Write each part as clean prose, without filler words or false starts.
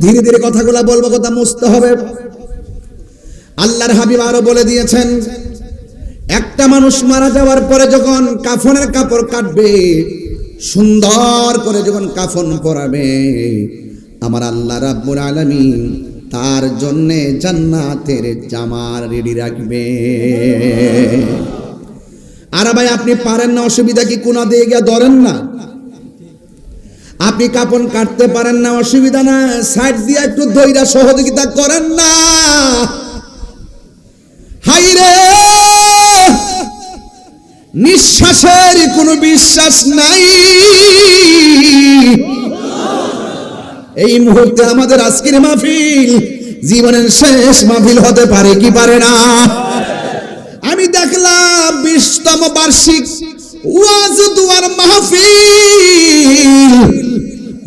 ধীরে ধীরে কথাগুলো বলবো, কথা মুছতে হবে। আল্লাহর হাবিব আরো বলে দিয়েছেন, একটা মানুষ মারা যাওয়ার পরে যখন কাফনের কাপড় কাটবে, সুন্দর করে যখন কাফন পরাবে, আমার আল্লাহ রাব্বুল আলামিন তার জন্য জান্নাতের জামা রেডি রাখবে। আর ভাই আপনি পারেন না, অসুবিধা কি? কোনা দিয়ে গিয়ে ধরেন না। আপনি কাপন কাটতে পারেন না, অসুবিধা না, সাইড দিয়ে একটু ধৈর্য সহযোগিতা করেন না। হাইরে, নিঃশ্বাসের কোনো বিশ্বাস নাই। এই মুহূর্তে আমাদের আজকের মাহফিল জীবনের শেষ মাহফিল হতে পারে কি পারে না? আমি দেখলাম 20তম বার্ষিক ওয়াজ দুয়ার মাহফিল,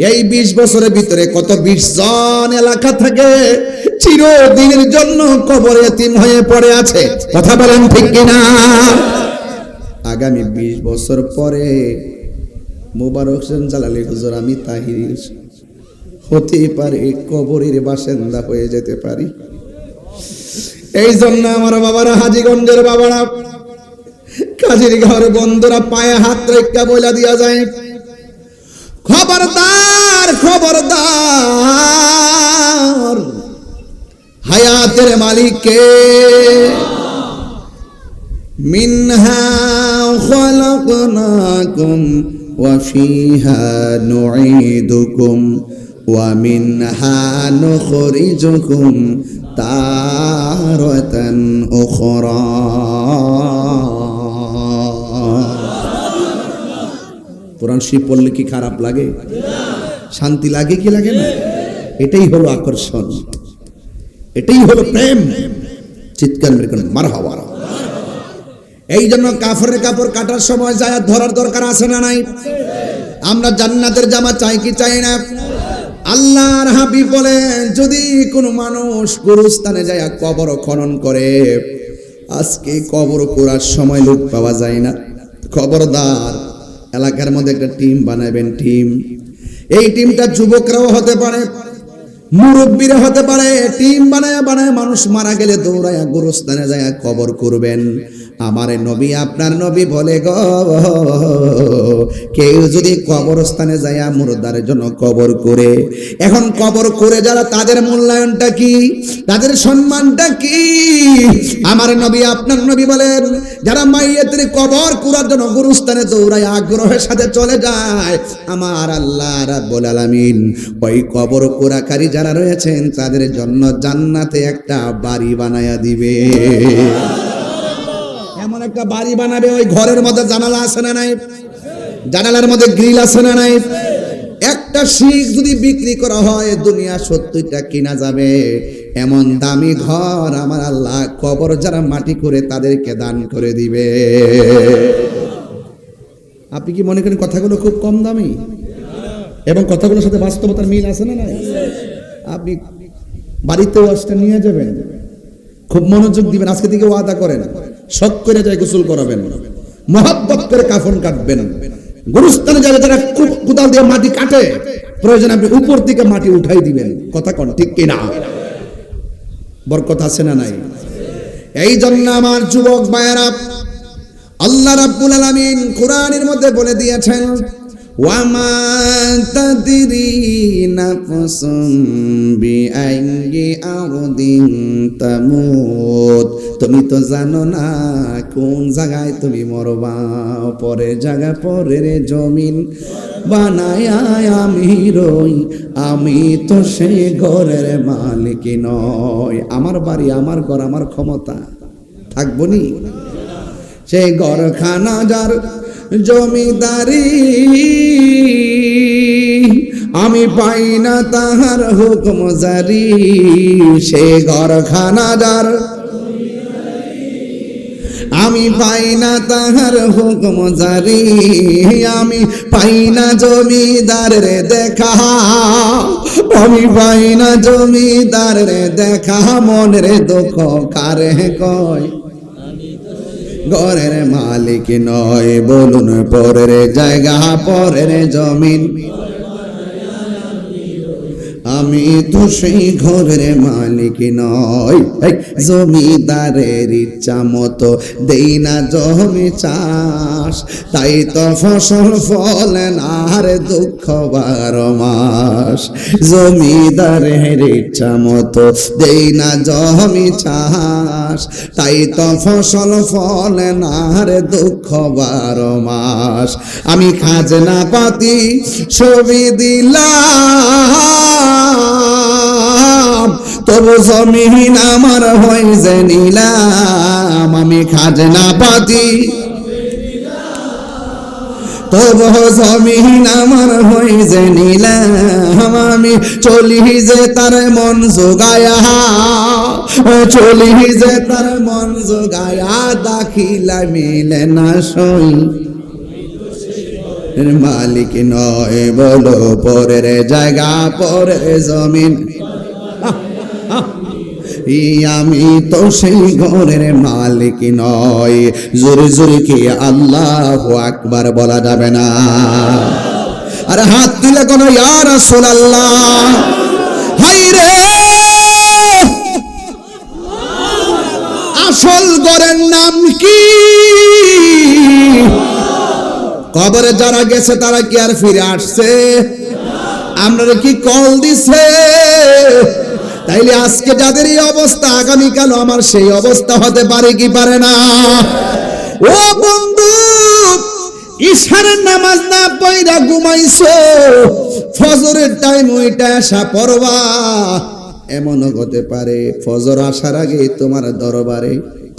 এই 20 বছরের ভিতরে কত 20 জন এলাকা থেকে চিরদিনের জন্য কবরে এতিম হয়ে পড়ে আছে। কথা বলেন ঠিক কিনা? আগামী 20 বছর পরে মোবারক হোসেন জালালী হুজুর, আমি তাহির হতে পারে কবরের বাসিন্দা হয়ে যেতে পারি। এই জন্য আমার বাবারা, হাজীগঞ্জের বাবারা, কাজীর ঘর বন্ধুরা, পায়ে হাত রেখা বইলা দিয়া যায়, খবরদার খবরদার, হায়াতের মালিক কে? মিনহা খালাকনাকুম ওয়া ফিহা নুঈদুকুম ওয়া মিনহা নুখরিজুকুম তারাতান উখরা। কোরআন শরীফ পড়লে কি খারাপ লাগে? শান্তি লাগে কি লাগে না? এটাই হলো আকর্ষণ, এটাই হলো প্রেম। চিৎকার মেরে কোন মারহাবা। এই জন্য কাফেরের কাপড় কাটার সময় যায় ধরার দরকার আছে না নাই? আমরা জান্নাতের জামা চাই কি চাই না? আল্লাহর হাবিব বলেন, যদি কোনো মানুষ গুরুস্থানে যায় কবর খনন করে, আজকে কবর করার সময় লোক পাওয়া যায় না, খবরদার এলাকার মধ্যে একটা টিম বানাবেন। টিম, এই টিমটা যুবকরাও হতে পারে, মুরব্বীরা হতে পারে। টিম বানায় বানায় মানুষ মারা গেলে দৌড়ায়া গুরুস্থানে যায় কবর করবেন। আমার নবী, আপনার নবী বলে গো, কেউ যদি কবরস্থানে যায় মুর্দার জন্য কবর করে, এখন কবর করে যারা, তাদের মূল্যায়নটা কি? তাদের সম্মানটা কি? আমার নবী, আপনার নবী বলেন, যারা মাইয়াতের কবর করার জন্য গুরুস্থানে দৌড়ায় আগ্রহের সাথে চলে যায়, আমার আল্লাহ রাব্বুল আলামিন ওই কবর কোরাকারী যারা রয়েছেন তাদের জন্য জান্নাতে একটা বাড়ি বানায়া দিবে। এমন একটা বাড়ি বানাবে, ওই ঘরের মধ্যে জানালা আছে না নাই? জানালার মধ্যে গ্রিল আছে না নাই? একটা শিখ যদি বিক্রি করা হয়, দুনিয়া 70টা কিনা যাবে। এমন দামি ঘর আমার আল্লাহ কবর যারা মাটি করে তাদেরকে দান করে দিবে। আপনি কি মনে করেন কথাগুলো খুব কম দামি? এবং কথাগুলোর সাথে বাস্তবতার মিল আছে না নাই? আপনি বাড়িতে ওয়াজটা নিয়ে যাবেন, খুব মনোযোগ দিবেন, আজকে থেকে ওয়াদা করেন, শখ করে যায় গোসল করাবেন, মহব্বত করে কাফন কাটবেন। গুরুস্থানে যারা যারা কোদাল দিয়ে মাটি কাটে, প্রয়োজন আপনি উপর থেকে মাটি উঠাই দিবেন। কথা কোন ঠিক কিনা? বরকত আছে না নাই? এই জন্য আমার যুবক ভাইয়েরা, আল্লাহ রাব্বুল আলামিন কোরআনের মধ্যে বলে দিয়েছেন, ওয়ামা তাদরি নাফসুম বিআইয়ি আরদিন তামুত, তুমি তো জানো না কোন জায়গায় তুমি মরবা। পরের জায়গা, পরের জমিন বানায়া আমি রই, আমি তো সেই ঘরের মালিক নই। আমার বাড়ি, আমার ঘর, আমার ক্ষমতা থাকবো নি? সেই ঘরখানা যার জমিদারি, আমি পাই না তাহার হুকুম জারি। সে ঘরখানা যার, আমি পাই না তাহার হুকুম জারি। আমি পাই না জমিদারের দেখা, আমি পাই না জমিদারের দেখা। মনের দুঃখ কারে কয়, ঘরের মালিক নয়। বলুন পরের জায়গা, পরের জমিন আমি তো সেই ঘরের মালিক নই, জমিদারের ইচ্ছা মতো দেই না জমি চাষ, তাই তো ফসল ফলে না রে দুঃখ 12 মাস। জমিদারের ইচ্ছা মতো দেই না জমি চাষ, তাই তো ফসল ফলে না রে দুঃখ 12 মাস। আমি খাজনা পাতি সবই দিলাম, তবু জমিন আমার হয়ে যে নিলাম। আমি খাজনা পাতি তবু জমিন আমার হয়ে যে নিলাম। আমি চলি যে তার মন জোগায়া, চলি যে তার মন জোগায়া, দাখিলা মিলে না সই মালিক নয় বলো পরের জায়গা পরের জমিন। আমি তো সেই ঘরের মালিক নয়। জোরে জোরে কি আল্লাহু আকবার বলা যাবে না? আরে হাত দিলে কোন ইয়া রাসূলুল্লাহ। হাই রে আসল ঘরের নাম কি? কবরে যারা গেছে তারা কি আর ফিরে আসছে? আমরা কি কল দিছে? তাইলে আজকে যাদের এই অবস্থা, আগামীকাল আমার সেই অবস্থা হতে পারে কি পারে না? ও বন্ধু, ইশার নামাজ না পড়া ঘুমাইছো, ফজরের টাইম ওইটা আসা পড়বা। এমনও হতে পারে ফজর আসার আগে তোমার দরবারে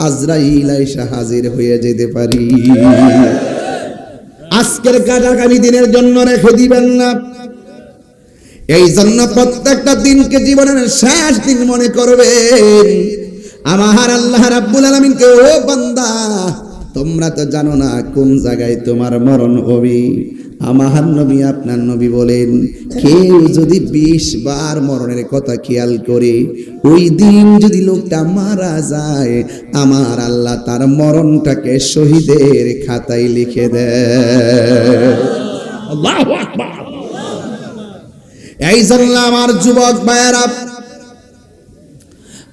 আজরাইল আইসা হাজির হয়ে যেতে পারি। আজকের কাজ আগামী দিনের জন্য রেখে দিবেন না। এই জন্য প্রত্যেকটা দিনকে জীবনের শেষ দিন মনে করবেন। আমার আল্লাহ রাব্বুল আলামিনকে, ও বান্দা তোমরা তো জানো না কোন জায়গায় তোমার মরণ হবে। আমার নবী আপনার নবী বলেন, কেউ যদি 20 বার মরণের কথা খেয়াল করে ওই দিন যদি লোকটা মারা যায়, আমার আল্লাহ তার মরণটাকে শহীদের খাতায় লিখে দেয়। আল্লাহু আকবার। এই জন্য আমার যুবক ভাইয়েরা,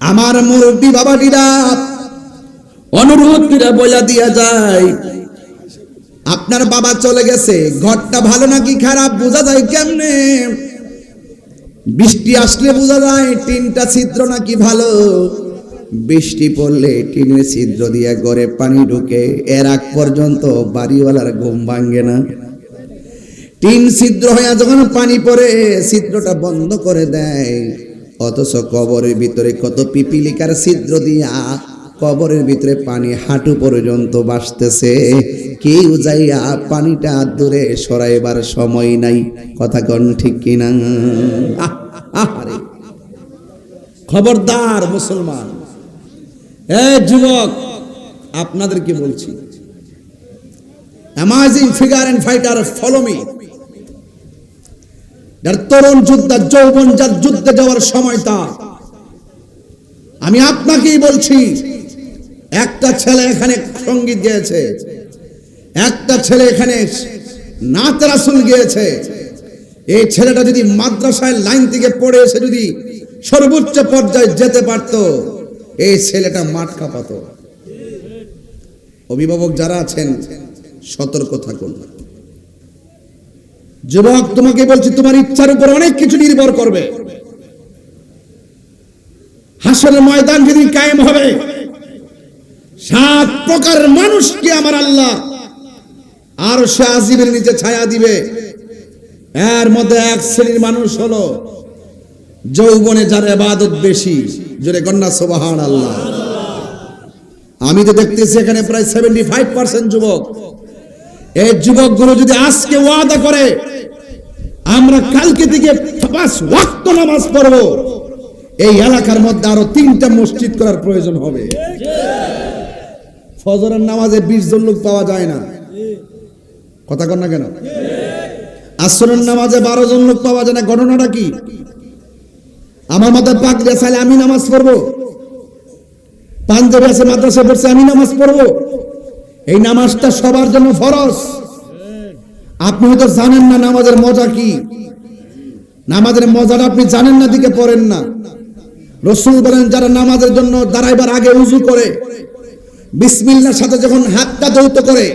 আমার মুরব্বী বাবাটিরা, অনুরোধ করে বলে দিয়া যায়, আপনার বাবা চলে গেছে, ঘরটা ভালো নাকি খারাপ বোঝা যায় কেমনে? বৃষ্টি আসলে বোঝা যায় টিনটা ছিদ্র নাকি ভালো। বৃষ্টি পড়লে টিনের ছিদ্র দিয়ে ঘরে পানি ঢুকে, এর আগ পর্যন্ত বাড়িওয়ালার ঘুম ভাঙে না। টিন ছিদ্র হয়ে যখন পানি পড়ে ছিদ্রটা বন্ধ করে দেয়, অথচ কবরের ভিতরে কত পিপিলিকার ছিদ্র দিয়া কবরের ভিতরে পানি হাঁটু পর্যন্ত ভাসতেছে। কেউ যাইয়া পানিটা দূরে সরাইবার সময় নাই। কথা কোন ঠিক কিনা? আরে খবরদার মুসলমান, যুবক আপনাদেরকে বলছি, amazing figure and fighter, follow me. যার তরুণ যোদ্ধা, যৌবন যার যুদ্ধে যাওয়ার সময় তা, আমি আপনাকেই বলছি, একটা ছেলে এখানে সঙ্গীত গেয়েছে, একটা ছেলে এখানে নাত রাসূল গেয়েছে। এই ছেলেটা যদি মাদ্রাসায় লাইন থেকে পড়ে এসে যদি সর্বোচ্চ পর্যায়ে যেতে পারত, এই ছেলেটা মাঠ কাঁপাতো। অভিভাবক যারা আছেন সতর্ক থাকুন। যুবক তোমাকে বলছি, তোমার ইচ্ছার উপর অনেক কিছু নির্ভর করবে। হাসরের ময়দান যেদিন কায়েম হবে, 7 প্রকার মানুষকে আমার আল্লাহ আরশে আজিমের নিচে ছায়া দিবে। এর মধ্যে এক শ্রেণীর মানুষ হলো যৌবনে যার ইবাদত বেশি। জোরে কন্যা সুবহানাল্লাহ। আমি তো দেখতেছি এখানে প্রায় 75% যুবক। এই যুবকগুলো যদি আজকে ওয়াদা করে আমরা কালকে থেকে 5 ওয়াক্ত নামাজ পড়ব, এই এলাকার মধ্যে আরো 3টা মসজিদ করার প্রয়োজন হবে। ফজরের নামাজে 20 জন লোক পাওয়া যায় না। কথা কন না কেন? আসরের নামাজে 12 জন লোক পাওয়া যায় না। ঘটনাটা কি? আমার মাথায় পাক দিয়ে চাইলে আমি নামাজ পড়বো, পাঞ্জাবি আছে মাদ্রাসা পড়ছে আমি নামাজ পড়বো। এই নামাজটা সবার জন্য ফরজ। আপনি হয়তো জানেন না নামাজের মজা কি। নামাজের মজাটা আপনি জানেন না, দিকে পড়েন না। রাসূল বলেন যারা নামাজের জন্য দাঁড়াইবার আগে উযু করে বিসমিল্লাহর সাথে যখন হাতটা ধৌত করে,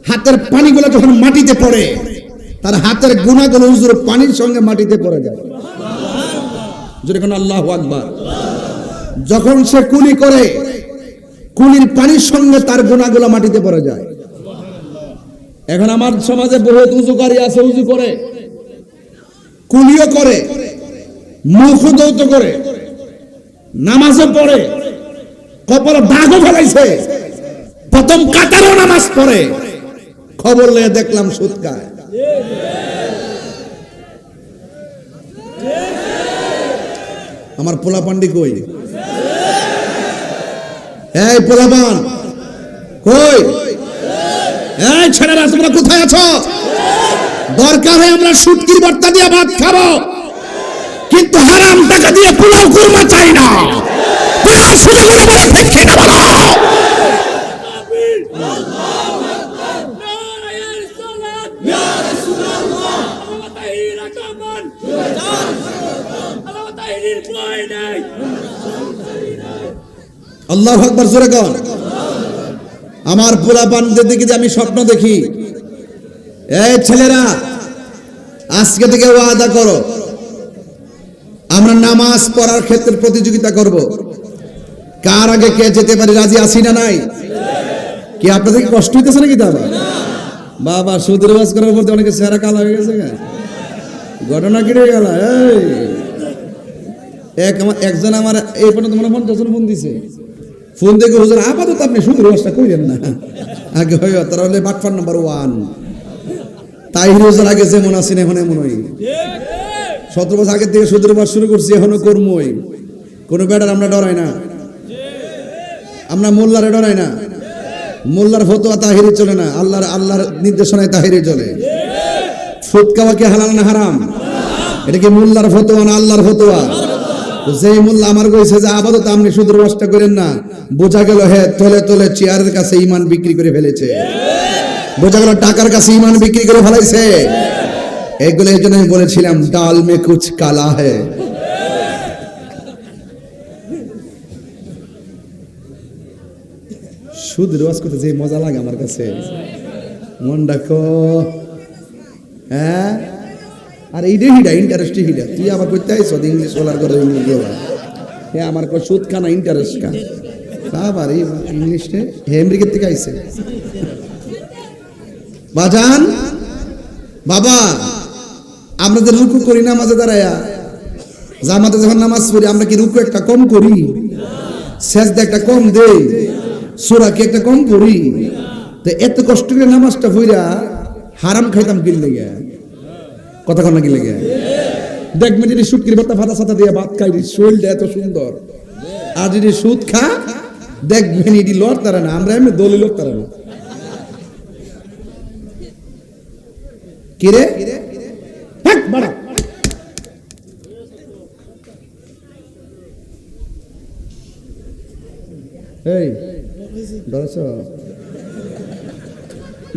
হাতের পানিগুলো যখন মাটিতে পড়ে, তার হাতের গুনাহগুলো উযুর পানির সঙ্গে মাটিতে পড়ে যায়। জোরে কোন আল্লাহু আকবার। যখন সে কুলি করে, কুলির পানির সঙ্গে তার গুনাহগুলো মাটিতে পড়ে যায়। এখন আমার সমাজে বহুত উযুকারী আছে, উযু করে, কুলিও করে, মুখও ধৌত করে, নামাজও পড়ে, কপালে দাগও ফেলাইছে, প্রথম কাতারও নামাজ পড়ে, খবর লয়ে দেখলাম সুদ খায়। আমার পোলাপান্ডি কই? এই পোলাপান কই? এই ছেলেরা তোমরা কোথায় আছো? দরকার হয় আমরা শুটকির ভর্তা দিয়ে ভাত খাবো, কিন্তু হারাম টাকা দিয়ে পোলাও কুরমা চাই না। শুধু বলে বলে ঠিক খেয়ে বলো। আল্লাহু আকবার, জোরে কর। আমার পোলাপানদের দিকে যে আমি স্বপ্ন দেখি, এই ছেলেরা আজকে থেকে ওয়াদা করো, আমরা নামাজ পড়ার ক্ষেত্রে প্রতিযোগিতা করব, কার আগে কে যেতে পারে। রাজি আছি না নাই? কি আপনাদের কি কষ্ট হইতেছে নাকি? দাদা বাবা সুদের ওয়াজ করার পর অনেকে চেহারা কালো হয়ে গেছে। ঘটনা কি হয়ে গেল? একজন আমার এই পর্যন্ত মনে 50 জন ফোন দিছে। ফোন দেখে হুজুর আপাতত আপনি সুদের ওয়াজটা কইলেন না, আগে হয় তারা হলে বাটফার নাম্বার 1। তাই হুজুর আগে যেমন আছেন এখন এমন হই। 17 বছর আগে থেকে সুদের ওয়াজ শুরু করছি, এখনো করমই। কোনো ব্যাটার আমরা ডরাই না, আমরা মোল্লারে ডরাই না। মোল্লার ফতোয়া তাহিরি চলে না, আল্লাহর নির্দেশনায় তাহিরি চলে। সুদ খাওয়া কি হালাল না হারাম? এটা কি মোল্লার ফতোয়া না আল্লাহর ফতোয়া? যে মোল্লা আমার কইছে যে আপাতত আপনি সুদের ওয়াজটা করেন না, বোঝা গেল হে তলে তলে চেয়ারের কাছে ঈমান বিক্রি করে ফেলেছে, বোঝা গেল টাকার কাছে ঈমান বিক্রি করে ফেলাইছে। এগুলো এই জন্য আমি বলেছিলাম ডাল মে কুছ কালা হে। সুদের ওয়াজ করতে যে মজা লাগে আমার কাছে, মন ডাকো। হ্যাঁ, আর এইটাই হিডা ইন্টারেস্টই হিডা। তুই আবার করতে আইস ইংলিশ বলার করে ইংলিশ বলা। হ্যাঁ, আমার সুদ খানা ইন্টারেস্ট খা বাবার এই ইংলিশে আমেরিকার থেকে আইছে। বাজান বাবা, আমরা যে রুকু করি নামাজে দাঁড়ায়া, জামাতে যখন নামাজ পড়ি, আমরা কি রুকু একটা কম করি? সেজদা একটা কম দেই? সূরা কি একটা কম পড়ি? তো এত কষ্ট করে নামাজটা পড়া হারাম খাইতাম কি লাগে? কথা কন না কি লাগে? দেখবেন যদি শুটকির ভর্তা ফাটা সাথে দিয়ে ভাত খাই, শরীরটা এত সুন্দর। আর যদি সুদ খা, দেখবেন এটি লড় তারা না, আমরা এমনি দলি লোক তারা না। কিরে বাড়া এই ডরেছ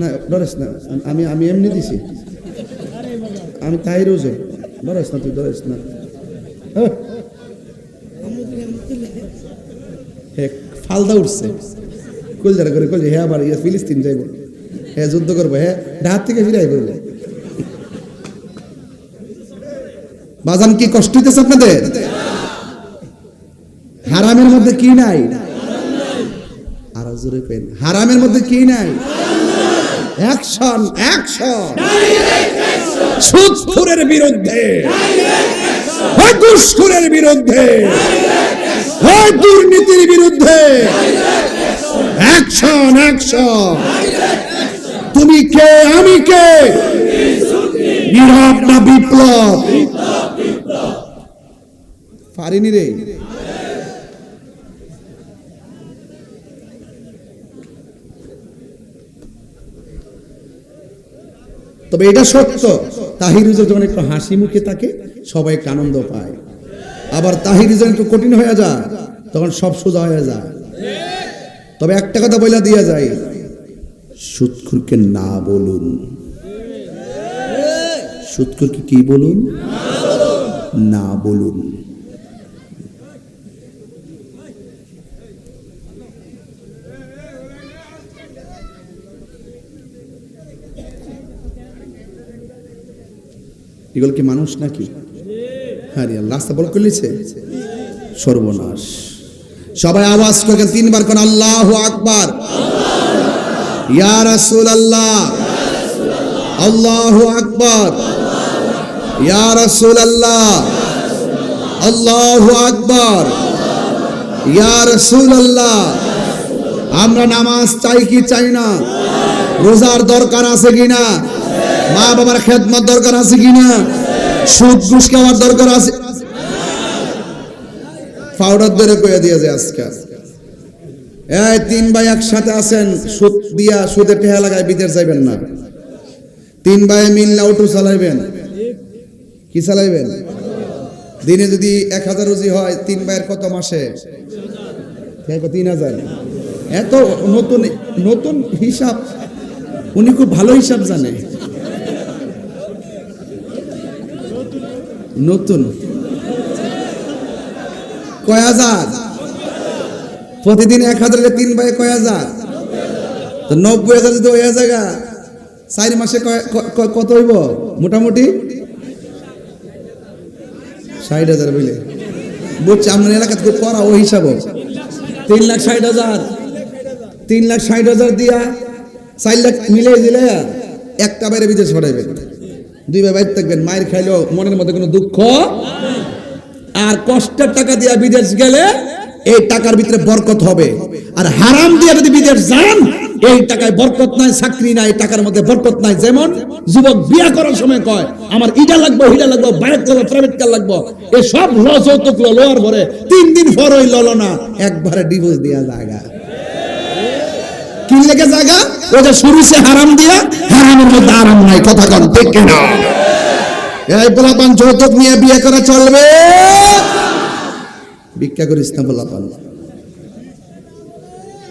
না? ডরেস না, আমি এমনি দিছি, আমি তাই রোজ। ডরেস না, তুই ডরেস না। ফালদা উঠছে কলজারা করে কলজে। হ্যাঁ, আবার ফিলিস্তিন যাইব, হ্যাঁ যুদ্ধ করবো, হ্যাঁ ডাহাত থেকে ফিরাই করবো। বাজান কি কষ্ট হইতেছে আপনাদের? হারামের মধ্যে কি নাই? আর জোরে কইন, হারামের মধ্যে কি নাই? Action, action. সুদখোরের বিরুদ্ধে, ঘুষখোরের বিরুদ্ধে, দুর্নীতির বিরুদ্ধে অ্যাকশন, অ্যাকশন। তুমি কে, আমি কে? নীরব না বিপ্লব? পারিনি রে। তবে এটা সত্য, তাহির হুজুর যখন একটু হাসি মুখে থাকে সবাই একটু আনন্দ পায়, আবার তাহির হুজুর একটু কঠিন হয়ে যায় তখন সব সোজা হয়ে যায়। তবে একটা কথা বইলা দিয়া যায়, সুদখোরকে না বলুন। সুদখোরকে কি বলুন? না বলুন। এগুলো কি মানুষ নাকি? আরে আল্লাহ রাস্তা বল করলিছে, সর্বনাশ। সবাই আওয়াজ করে তিনবার কোন আল্লাহু আকবার, ইয়া রাসূলুল্লাহ, আল্লাহু আকবার, ইয়া রাসূলুল্লাহ, আল্লাহু আকবার, ইয়া রাসূলুল্লাহ। আমরা নামাজ চাই কি চাই না? রোজার দরকার আছে কিনা? মা বাবার খেদমত দরকার আছে কিনা? সুদ ঘুষ খাওয়ার দরকার আছে? পাউডার ধরে কয়ে দিয়েছে আজকে, এই তিন ভাই একসাথে আছেন, সুদ দিয়া সুদে টেহা লাগায় বিদেশ যাইবেন না। তিন ভাই মিল্লা অটো চালাইবেন, কি চালাইবেন? দিনে যদি 1000 রুজি হয়, তিন ভাইয়ের কত মাসে? 3000। এত নতুন নতুন হিসাব, উনি খুব ভালো হিসাব জানে। নতুন কয় হাজার? প্রতিদিন 1000 তিন ভাই কয় হাজার? তো 90,000 যদি হয়ে জায়গা 4 মাসে কত হইব? মোটামুটি 60,000 বলে বুঝছি। আপনার এলাকাতে খুব করা ওই হিসাব 3,60,000, 3,60,000 দিয়া 4 লাখ মিলে দিলে একটা বাইরে বিদেশ ছড়াইবেন, 2 ভাই বাইরে থাকবেন, মায়ের খাইলেও মনের মধ্যে কোনো দুঃখ। আর কষ্টের টাকা দিয়া বিদেশ গেলে এই টাকার ভিতরে বরকত হবে। আর হারাম দিয়ে যদি বিদেশ যান, এই টাকায় বরকত নাই, চাকরি নাই, টাকার মধ্যে বরকত নাই। যেমন যুবক বিয়া করার সময় কয় আমার ইটা লাগবো, হিটা লাগবো, বাইক লাগবো, প্রাইভেট কার লাগবো, এই সব যৌতুক লোয়ার ভরে 3 দিন পর ওই ললো না, একবারে ডিভোর্স দিয়া জায়গা। কি লেগে জায়গা? ওই যে শুরু সে হারাম দিয়া, হারামের মধ্যে আরাম নাই। কথা কন ঠিক কিনা? এই পোলাপান যৌতুক নিয়ে বিয়ে করা চলবে? ভিক্ষা করিস না পোলাপান।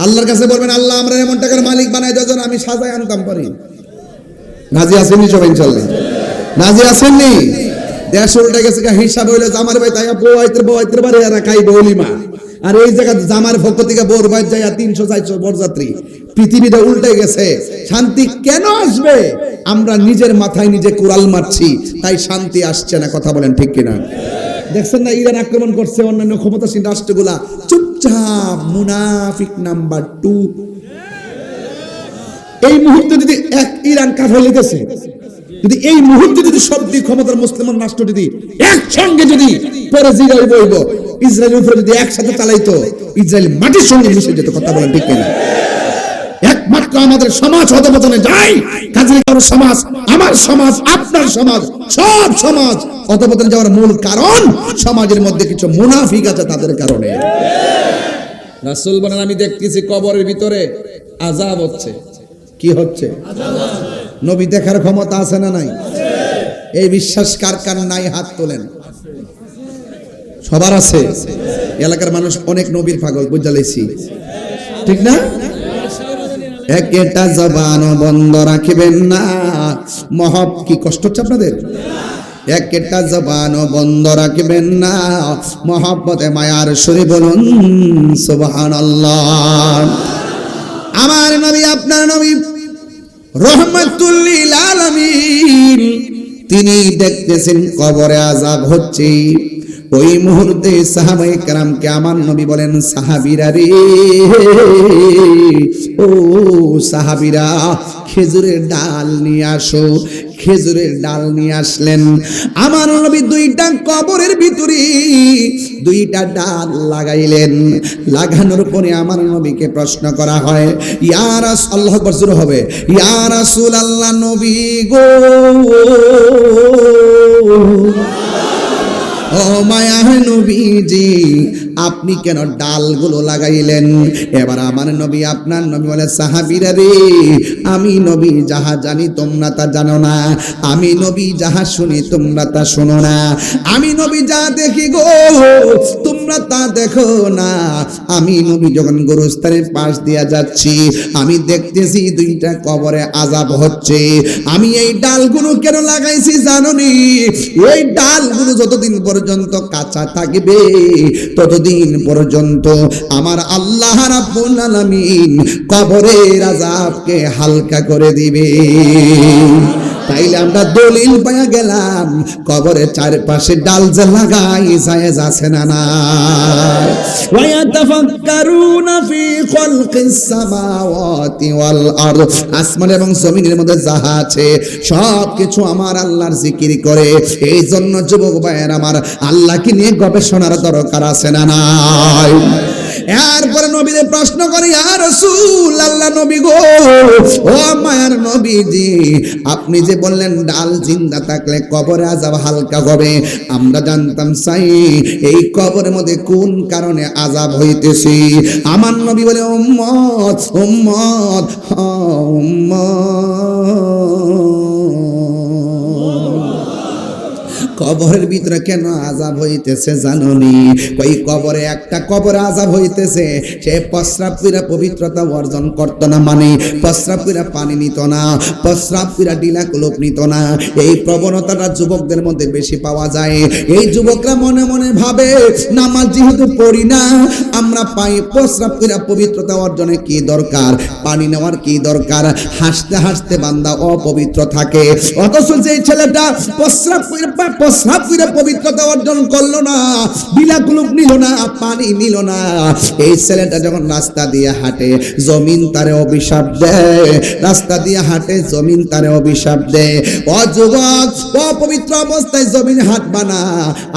আল্লাহর কাছে বলবেন, আল্লাহ আমরা এমন টাকার মালিক বানাই দাও যেন আমি সাজায় আনতাম পারি। রাজি আছেননি সবাই? ইনশাআল্লাহ রাজি আছেননি? দেশ উল্টে গেছে, হিসাব হইলো জামার ভাই তাই বউ আইতে পারে, এরা খাই বলিমা। আর এই জায়গা জামার পক্ষ থেকে বউর ভাই যায় 300-400 বরযাত্রী। পৃথিবীটা উল্টে গেছে। শান্তি কেন আসবে? আমরা নিজের মাথায় নিজে কুড়াল মারছি, তাই শান্তি আসছে না। কথা বলেন ঠিক কিনা? দেখছেন না ইরান আক্রমণ করছে, অন্যান্য ক্ষমতাসীন রাষ্ট্রগুলা চুপচাপ। মুনাফিক নাম্বার 2। এই মুহূর্তে যদি এক ইরান কাফের লিখেছে, যদি এই মুহূর্তে যদি সব দিক ক্ষমতার মুসলমান রাষ্ট্র যদি একসঙ্গে যদি পরে জিরাই বইব, ইসরায়েলের উপরে যদি একসাথে চালাইতো, ইসরায়েল মাটির সঙ্গে মিশে যেত। কথা বলেন ঠিক কিনা? একমাত্র আমাদের সমাজ অধপতনে যায়। কাজেই কারো সমাজ, আমার সমাজ, আপনার সমাজ, সব সমাজ অধপতনে যাওয়ার মূল কারণ সমাজের মধ্যে কিছু মুনাফিক আছে, তাদের কারণে। রাসূল বলেন, আমি দেখতেছি কবরের ভিতরে আযাব হচ্ছে। কি হচ্ছে? নবী দেখার ক্ষমতা আছে না নাই? এই বিশ্বাস কার কার নাই? হাত তোলেন। সবার আছে। এলাকার মানুষ অনেক নবীর পাগল, বুঝালাইছি ঠিক না? একটা জবান বন্ধ রাখবেন না। মহব কি কষ্ট হচ্ছে আপনাদের? একটা জবান বন্ধ রাখবেন না। মহব্বতে মায়ার সুরে বলুন সুবহানাল্লাহ। আমার নবী, আপনার নবী রহমাতুল লিল আলামিন, তিনি দেখতেছেন কবরে আযাব হচ্ছে। ওই মুহূর্তে সাহাবায়ে কেরামকে আমার নবী বলেন, সাহাবীরা রে, ও সাহাবীরা, খেজুরের ডাল নিয়ে আসো। খেজুরের ডাল নিয়ে আসলেন। আমার নবী 2টা কবরের ভিতরে 2টা ডাল লাগাইলেন। লাগানোর পরে আমার নবীকে প্রশ্ন করা হয়, ইয়া রাসূল, আল্লাহু আকবার জোরে হবে, ইয়া রাসূলুল্লাহ, নবী গো, ও মায়া নবীজি, আপনি কেন ডালগুলো লাগাইলেন? এবার আমার নবী, আপনার নবী বলে, সাহাবীরা রে, আমি নবী যাহা জানি তোমরা তা জানো না, আমি নবী যাহা শুনি তোমরা তা শোনো না, আমি নবী যা দেখি গো তোমরা তোমরা তা দেখো না, আমি নবী যখন গোরস্থানের পাশ দিয়া যাচ্ছি, আমি দেখতেছি দুইটা কবরে আযাব হচ্ছে। আমি এই ডালগুলো কেন লাগাইছি জানোনি? এই ডালগুলো যতদিন পর্যন্ত কাঁচা থাকবে ততদিন পর্যন্ত আমার আল্লাহ রাব্বুল আলামিন কবরের আযাবকে হালকা করে দিবে। তাইলে আমরা দলিল পাইয়া গেলাম, কবরের চারপাশে ডাল যে লাগাই জায়েজ আছে না না? ওয়া ইয়াতাফাক্কারুনা ফি খালকিস সামাওয়াতি ওয়াল আরদ, আসমান এবং জমিনের মধ্যে যাহা আছে সব কিছু আমার আল্লাহর জিকির করে। এই জন্য যুবক ভাইয়ের আমার, আল্লাহকে নিয়ে গবেষণার দরকার আছে না নাই? এরপরে নবীদের প্রশ্ন করে, ইয়া রাসূল আল্লাহ নবী গো, ও মায়ার নবীজি, আপনি যে বললেন ডাল জিন্দা থাকলে কবরে আযাব হালকা হবে, আমরা জানতাম চাই এই কবরের মধ্যে কোন কারণে আযাব হইতেছে। আমার নবী বলে, উম্মত উম্মত কবরের ভিতরে কেন আযাব হইতেছে জানোনি? ওই কবরে একটা কবরে আযাব হইতেছে, সে প্রস্রাব কইরা পবিত্রতা অর্জন করতো না, মানে প্রস্রাব কইরা পানি নিত না, প্রস্রাব কইরা ডিলা কুলুপ নিত না। এই প্রবণতাটা যুবকদের মধ্যে বেশি পাওয়া যায়। এই যুবকরা মনে মনে ভাবে, নামাজ যেহেতু পড়ি না, আমরা পাই প্রস্রাব কইরা পবিত্রতা অর্জনে কি দরকার, পানি নেওয়ার কি দরকার? হাসতে হাসতে বান্দা অপবিত্র থাকে। অথচ যে ছেলেটা প্রস্রাব কইরা পবিত্রতা অর্জন করলো না, বিলাকুলুক নিল না, পানি নিল না, এই ছেলেটা যখন রাস্তা দিয়ে হাঁটে জমিন তারে অভিশাপ দেয়, রাস্তা দিয়ে হাঁটে জমিন তারে অভিশাপ দেয়। ও যুবক, অপবিত্র অবস্থায় জমিন হাঁটবা না।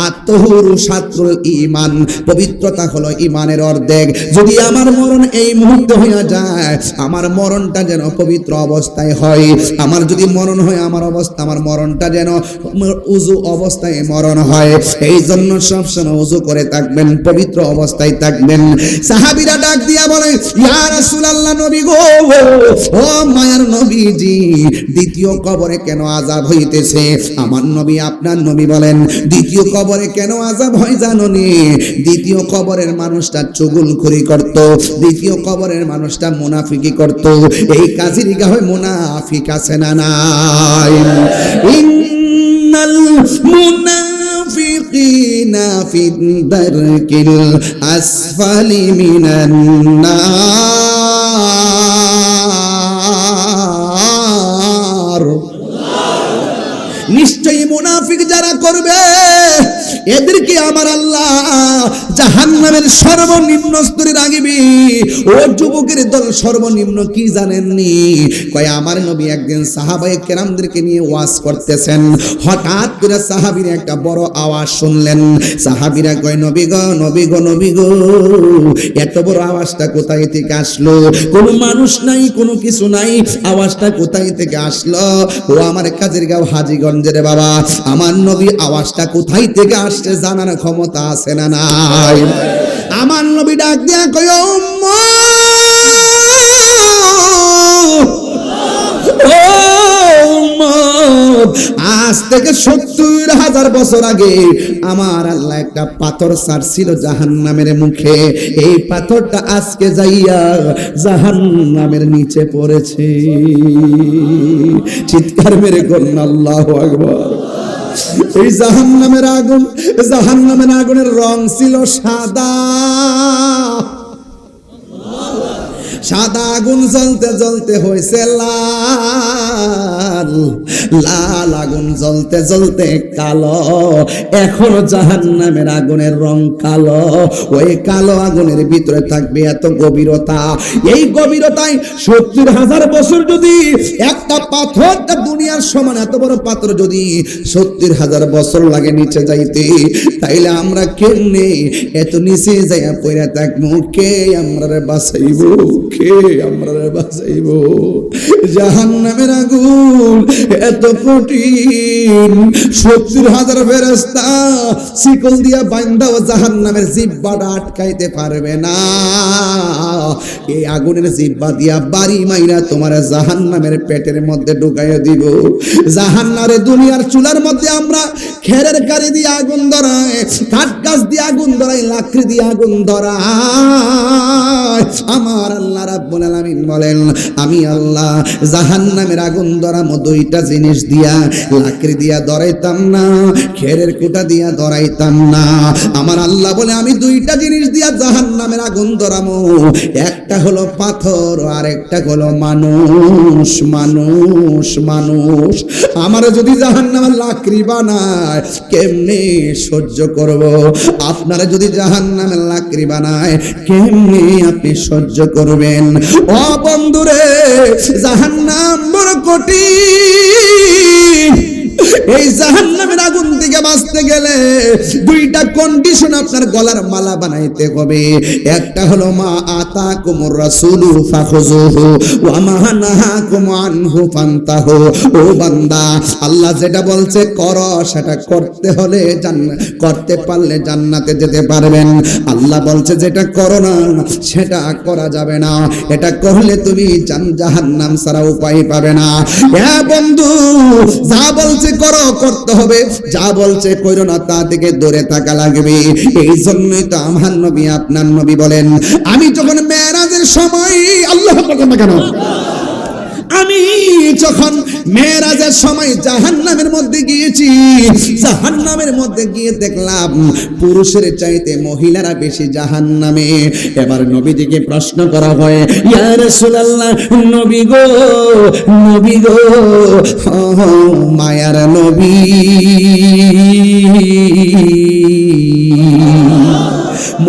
আত্মহুরু শাত্রুল ঈমান, পবিত্রতা হলো ঈমানের অর্ধেক। যদি আমার মরণ এই মুহূর্তে হইয়া যায়, আমার মরণটা যেন পবিত্র অবস্থায় হয়। আমার যদি মরণ হয়, আমার অবস্থা, আমার মরণটা যেন উযু অবস্থায় মরণ হয়। এই জন্য সবসময় ওযু করে থাকবেন, পবিত্র অবস্থায় থাকবেন। সাহাবীরা ডাক দিয়া বলে, ইয়া রাসূলুল্লাহ নবী গো, ও মায়ার নবীজি, দ্বিতীয় কবরে কেন আযাব হইতেছে? আমার নবী, আপনার নবী বলেন, দ্বিতীয় কবরে কেন আযাব হয় জানোনি? দ্বিতীয় কবরের মানুষটা চুগলখড়ি করত, দ্বিতীয় কবরের মানুষটা মুনাফিকি করত। এই কাজের গায়ে মুনাফিক আছে না নাই? মুনাফিকিনা ফি দারকিল আসফালি মিনান নার। নিশ্চয়ই মুনাফিক যারা করবে, এদেরকে আমার আল্লাহ জাহান্নামের সর্বনিম্ন স্তরে রাখবে। ও যুবকের দল, সর্বনিম্ন কি জানেননি? কয় আমার নবী একদিন সাহাবায়ে কেরামদেরকে নিয়ে ওয়াজ করতেছেন, হঠাৎ করে সাহাবীরা একটা বড় আওয়াজ শুনলেন। সাহাবীরা কয়, নবী গো, নবী গো, নবী গো, এত বড় আওয়াজটা কোথায় থেকে আসলো? কোনো মানুষ নাই, কোনো কিছু নাই, আওয়াজটা কোথায় থেকে আসলো? ও আমার কাজের গাঁও হাজীগঞ্জের বাবা, আমার নবী আওয়াজটা কোথায় থেকে আসছে জানার ক্ষমতা আছে না নাই? আমার নবী ডাক দিয়া কয়, আজ থেকে ৭০,০০০ বছর আগে আমার আল্লাহ একটা পাথর ছাড়ছিল জাহান্নামের মুখে। এই পাথরটা আজকে যাইয়া জাহান্নামের নিচে পড়েছে। চিৎকার মেরে বলুন আল্লাহু আকবার। এই জাহান্নামের আগুন, জাহান্নামের আগুনের রং ছিল সাদা। সাদা আগুন জ্বলতে জ্বলতে হয়েছে লাল, লাল আগুন জ্বলতে জ্বলতে কালো। এখনো জাহান্নামের আগুনের রং কালো। ওই কালো আগুনের ভিতরে থাকবে এত গভীরতা। এই গভীরতায় ৭০,০০০ বছর যদি একটা পাথর, দুনিয়ার সমান এত বড় পাথর যদি ৭০,০০০ বছর লাগে নিচে যাইতে, তাইলে আমরা কেমনে এত নিচে যাইয়া পড়ে থাকবো? কে আমরা বাঁচাইব? কে আমরা বাঁচাইব? জাহান্নামের আগুন এত কঠিন, 70,000 ফেরেশতা শিকল দিয়া বাইন্ধাও জাহান্নামের জিহ্বাটা আটকাইতে পারবে না। এই আগুনের জিহ্বা দিয়া বাড়ি মাইরা তোমার জাহান্নামের পেটের মধ্যে ঢুকাইয়া দিব। জাহান্নারে দুনিয়ার চুলার মধ্যে আমরা খেরের কারি দিয়ে আগুন ধরাই, কাঠ গাছ দিয়ে আগুন ধরাই, লাকড়ি দিয়ে আগুন ধরাই। আমার আল্লাহ রাব্বুল আলামিন বলেন, আমি আল্লাহ জাহান্নামের আগুন ধরামো দুইটা জিনিস দিয়া, লাকড়ি দিয়া ধরাইতাম না, খেরের কুটা দিয়া ধরাইতাম না। আমার আল্লাহ বলে আমি দুইটা জিনিস দিয়া জাহান্নামের আগুন ধরামো, একটা হলো পাথর আর একটা হলো মানুষ। মানুষ মানুষ আমার যদি জাহান্নামের লাকড়ি বানায় কেমনে সহ্য করব? আপনারা যদি জাহান্নামের লাকড়ি বানায় কেমনে আপনি সহ্য করবেন? ও বন্ধুরে, জাহান্নাম বড় কঠিন। এই জাহান্নামের আগুন থেকে বাঁচতে গেলে দুইটা কন্ডিশন আপনার গলার মালা বানাইতে হবে। একটা হলো মা আতাকুমুর রাসূলু ফাখুযুহু ওয়া মা নাহাকুম আনহু ফান্তাহু। ও বান্দা, আল্লাহ যেটা বলছে করো সেটা করতে হলে করতে পারলে জান্নাতে যেতে পারবেন। আল্লাহ বলছে যেটা করো না সেটা করা যাবে না, এটা করলে তুমি জাহান্নাম ছাড়া উপায় পাবে না। হ্যাঁ বন্ধু, যা বলছে করো করতে হবে, যা বলছে কইরো না তা থেকে দূরে থাকা লাগবে। এই জন্যই তো আমার নবী আপনার নবী বলেন, আমি যখন মেরাজের সময়, আল্লাহ বলেন না কেন, আমি যখন মেরাজের সময় জাহান্নামের মধ্যে গিয়েছি, জাহান্নামের মধ্যে গিয়ে দেখলাম পুরুষের চাইতে মহিলারা বেশি জাহান্নামে। এবার নবীজিকে প্রশ্ন করা হয়, ইয়া রাসূলুল্লাহ, নবী গো, নবী গো, মায়ার নবী,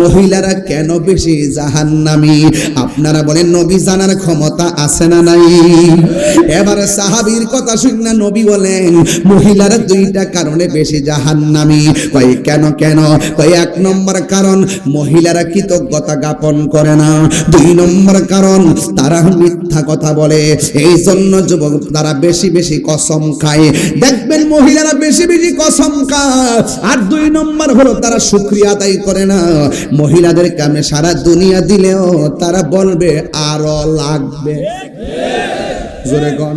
মহিলারা কেন বেশি জাহান্নামী? আপনারা বলেন নবী জানার ক্ষমতা আছে না নাই? এবারে সাহাবীর কথা শুনে নবী বলেন মহিলারা দুইটা কারণে বেশি জাহান্নামী। কই কেন কেন? কই এক নম্বর কারণ মহিলারা কৃতজ্ঞতা জ্ঞাপন করে না, দুই নম্বর কারণ তারা মিথ্যা কথা বলে, এই জন্য যুবক তারা বেশি বেশি কসম খায়। দেখবেন মহিলারা বেশি বেশি কসম খায়। আর দুই নম্বর হলো তারা শুকরিয়া আদায় করে না। মহিলাদের কামে সারা দুনিয়া দিলেও তারা বলবে আরো লাগবে। জোরে কোন?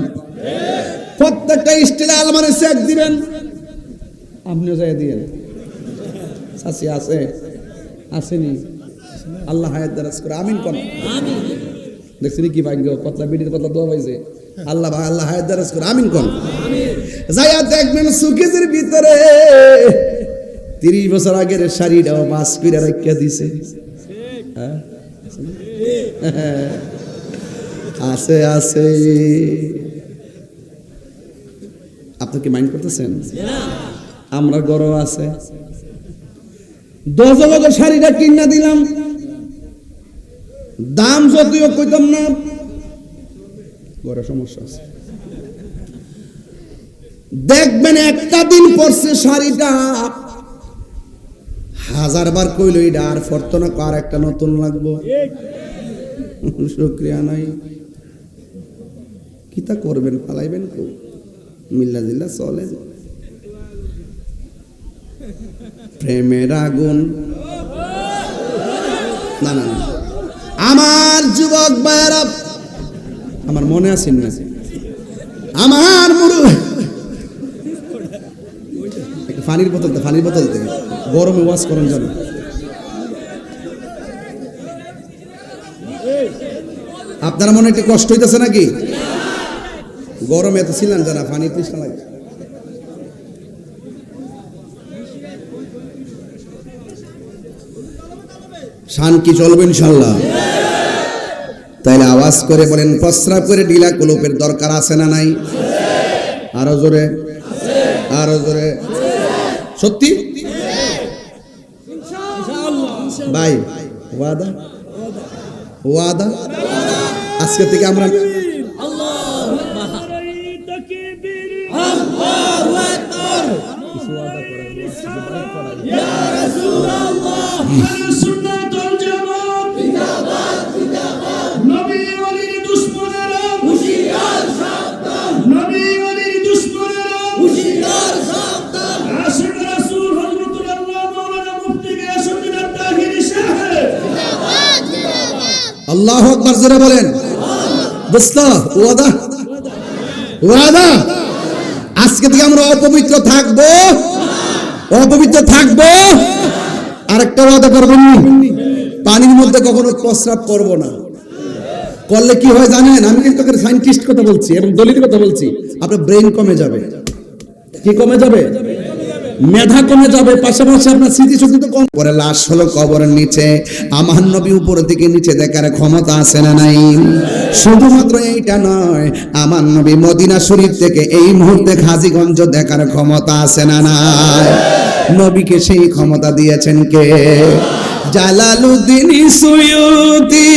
প্রত্যেকটা স্টিলে আলমারি চেক দিবেন, আপনিও যাই দিয়েন। সাসি আছে আসেনি? আল্লাহ হায়াত দারাজ করে, আমিন কোন? আমিন। দেখছেন কি ভাগ্য, কতলা বিডির কতলা দোয়া পাইছে। আল্লাহ ভাই আল্লাহ হায়াত দারাজ করে, আমিন কোন? আমিন। যাইয়া দেখবেন সুকেজের ভিতরে 30 বছর আগের শাড়িটাও মাস করে রাখিয়া দিছে। আছে আছে। আপনি কি মাইন্ড করতেছেন? আমরা গরম আছে 10 বছর শাড়িটা কিনা দিলাম, দাম যদিও কইতাম না, বড় সমস্যা আছে। দেখবেন একটা দিন পরছে শাড়িটা, 1000 বার কইলো এটা আর ফরতো না, আর একটা নতুন লাগবো। শুকরিয়া নাই, কিতা করবেন? পালাইবেন কো? মিল্লা জিল্লা চলে। প্রেমের আগুন না না না। আমার যুবক ভাইরা, আমার মনে আছে না, আমার মুরু পানির বোতল, পানির বোতল থেকে গরমে ওয়াশ করেন জানো। আপনারা মনে একটু কষ্ট হইতেছে নাকি? গরমে এত ছিলেন জানা, পানি তৃষ্ণা লাগে। শান কি চলবে ইনশাল্লাহ? তাইলে আওয়াজ করে বলেন, প্রস্রাব করে ঢিলা কলপের দরকার আছে না নাই? আরো জোরে, আরো জোরে। সত্যি ভাই? ওয়াদা? ওয়াদা? আজকে থেকে আমরা সুন্নাতুল জামাত জিন্দাবাদ জিন্দাবাদ, নবী আল্লাহু আকবার জোরে বলেন। দোস্ত ওয়াদা ওয়াদা, আজকে থেকে আমরা অপবিত্র থাকবো, অপবিত্র থাকবো। আরেকটা ওয়াদা করবেন, পানির মধ্যে কখনো প্রস্রাব করব না। করলে কি হয় জানেন? আমি কিন্তু সায়েন্টিস্ট কথা বলছি এবং দলিত কথা বলছি। আপনার ব্রেন কমে যাবে। কি কমে যাবে? মেধা কমে যাবে, পাশাপাশি আপনার স্মৃতিশক্তি তো কম। পরে লাশ হলো কবরের নিচে, আমার নবী উপর থেকে নিচে দেখার ক্ষমতা আছে না নাই? শুধুমাত্র এইটা নয়, আমার নবী মদিনা শরীফ থেকে এই মুহূর্তে হাজীগঞ্জ দেখার ক্ষমতা আছে না নাই? নবীকে সেই ক্ষমতা দিয়েছেন কে? জালালউদ্দিন সুয়ুতি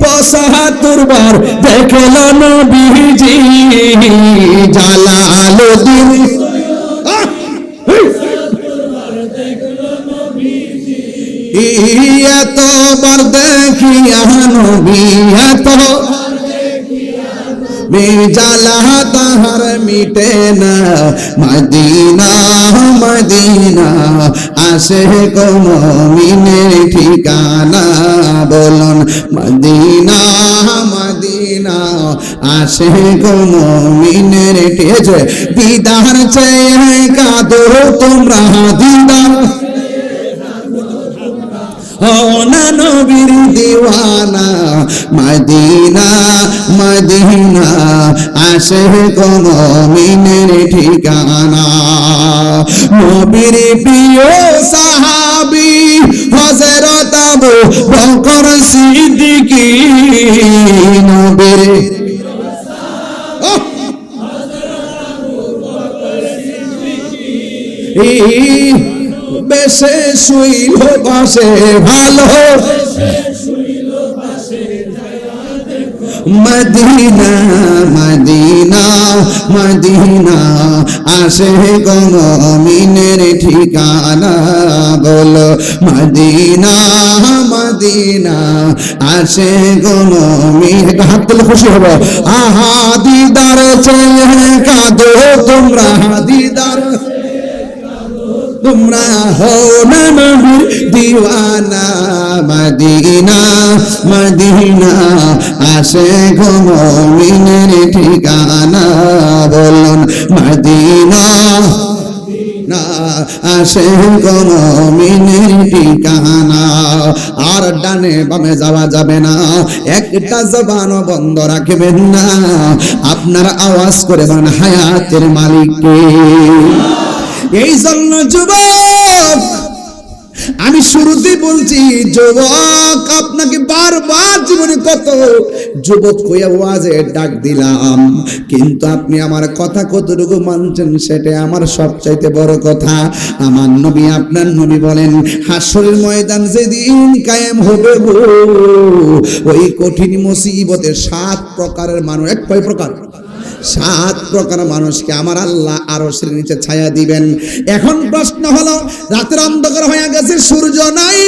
৭৫ বার দেখল নবীজি। জালালউদ্দিন এতবার দেখিয়া নবী, এত বেজালা তাহার মিটে না। মদিনা মদিনা আসে কোন মুমিনের ঠিকানা, বলুন মদিনা মদিনা আসে কোন মুমিনের ঠিকানা। দিদার চেয়ে কাঁদো তোমরা, দিদার না নবীর দিওয়ানা। মদিনা মদিনা আসে কোন মুমিনের ঠিকানা। নবীর প্রিয় সাহাবী হযরত আবু বকর সিদ্দিক, নবীর বেশে শুইল পাশে ভালো, মদিনা মদিনা মদিনা আসে কোন মুমিনের ঠিকানা, বলো মদিনা মদিনা আসে কোন মুমিন। হাত তুলে খুশি হবো। আহা দিদার চেয়ে কাঁদো তোমরা, দিদার তোমরা হও না নবীর দিওয়ানা। মদিনা মদিনা আসে কোন মুমিনের ঠিকানা, বলুন মদিনা না আসে কোন মুমিনের ঠিকানা। আর ডানে বামে যাওয়া যাবে না, একটা জবানও বন্ধ রাখবেন না। আপনার আওয়াজ করে বলেন হায়াতের মালিক কে? এই জন্য যুবক, আমি শুরুতে বলছি যুবক, আপনাকে বারবার জীবনে কত যুবক কইয়া ওয়াজে ডাক দিলাম, কিন্তু আপনি আমার কথা কতটুকু মানছেন সেটা আমার সবচাইতে বড় কথা। আমার নবী, আপনার নবী বলেন হাসরের ময়দান যেদিন কায়েম হবে গো, ওই কঠিন মুসিবতে 7 প্রকারের মানুষ, এক কয় প্রকার? 7 প্রকার মানুষকে আমার আল্লাহ আরশের নিচে ছায়া দিবেন। এখন প্রশ্ন হলো, রাতের অন্ধকার হয়ে গেছে, সূর্য নাই,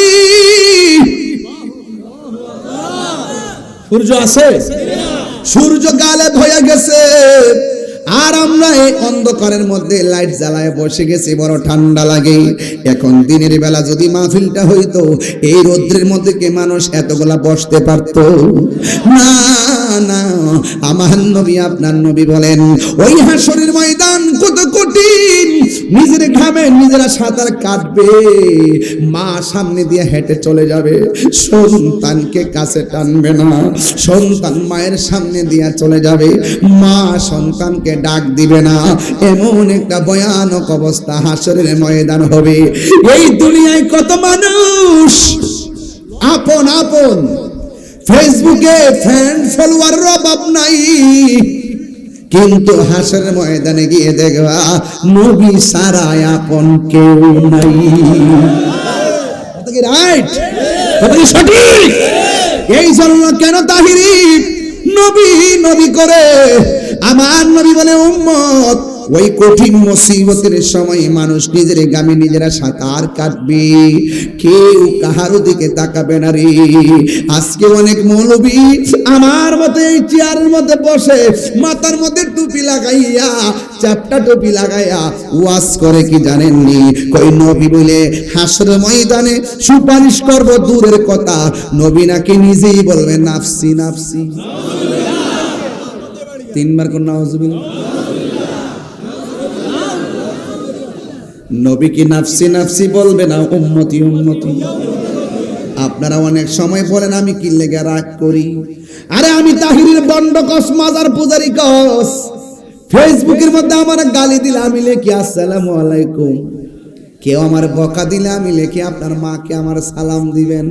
সূর্য আছে? সূর্য গায়েব হয়ে গেছে, আর আমরা এই অন্ধকারের মধ্যে লাইট জ্বালায় বসে গেছি, বড় ঠান্ডা লাগে। এখন দিনের বেলা যদি মাহফিলটা হইতো, এই রোদ্রের মধ্যে কি মানুষ এতগুলা বসতে পারতো? না না। আমার নবী, আপনার নবী বলেন ওই হাসরের ময়দান কত কঠিন, নিজের ঘামে নিজেরা সাঁতার কাটবে, মা সামনে দিয়ে হেঁটে চলে যাবে, সন্তানকে কাছে টানবে না, সন্তান মায়ের সামনে দিয়ে চলে যাবে, মা সন্তানকে ডাক দিবে না। এমন একটা ভয়ানক অবস্থা হাসরের ময়দান হবে। এই দুনিয়ায় কত মানুষ আপন আপন, ফেসবুকে ফ্রেন্ড ফলোয়ারের অভাব নাই, কিন্তু হাসরের ময়দানে গিয়ে দেখবা নবী ছাড়া আপন কেউ নাই। কথা কি রাইট? কথা কি সঠিক? এই জন্য কেন তাহিরি নবী নবী করে আমার নবী বলে উম্মত ওই কঠিন মুসিবতের সময় মানুষ নিজের গামে নিজেরা সাঁতার কাটবে, কেউ কাহার দিকে তাকাবে না রে। আজকে অনেক মৌলবী আমার মতে এই চেয়ারের মধ্যে বসে মাথার মধ্যে টুপি লাগাইয়া, চাপটা টুপি লাগাইয়া ওয়াজ করে কি জানেননি? কই নবী বলে হাসরের ময়দানে সুপারিশ করব দূরের কথা, নবী নাকি নিজেই বলবে নাফসি নাফসি। তিনবার কোন নাউজুবিল্লাহ। নবী কি নাফসি নাফসি বলবে না উম্মতি উম্মতি? আপনারা অনেক সময় বলেন আমি কি লেগে রাগ করি। আরে আমি তাহিরের বন্ড কস মাজার পূজারি কস, ফেসবুকের মধ্যে আমার গালি দিলে আমি লিখি আসসালামু আলাইকুম, কেউ আমার বকা দিলে আমি লিখি আপনার মাকে আমার সালাম দিবেন।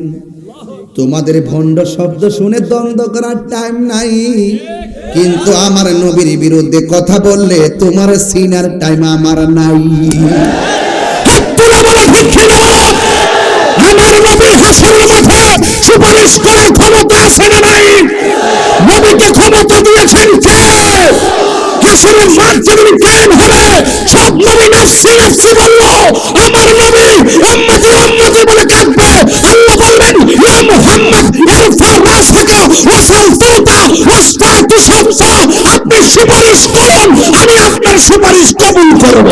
তোমাদের ভণ্ড শব্দ শুনে দ্বন্দ্ব করার টাইম নাই, কিন্তু আমার নবীর বিরুদ্ধে কথা বললে তোমার সিনার টাইম আমার নাই। আমার নবী হাসরের মাঠে সুপারিশ করার ক্ষমতা আছে না নাই? নবীকে ক্ষমতা দিয়েছেন কে? হাসরের মাঠ যেদিন কায়েম হবে সব নবী নাফসি নাফসি বলল, আমার নবী উম্মতি উম্মতি বলে কাঁদবে। আল্লাহ বলবেন ইয়া মুহাম্মদ ইরফা রাসাকা ওয়াসাল তুতা ওয়াসতাতু শাফা, আপনি সুপারিশ করুন আমি আপনার সুপারিশ কবুল করব।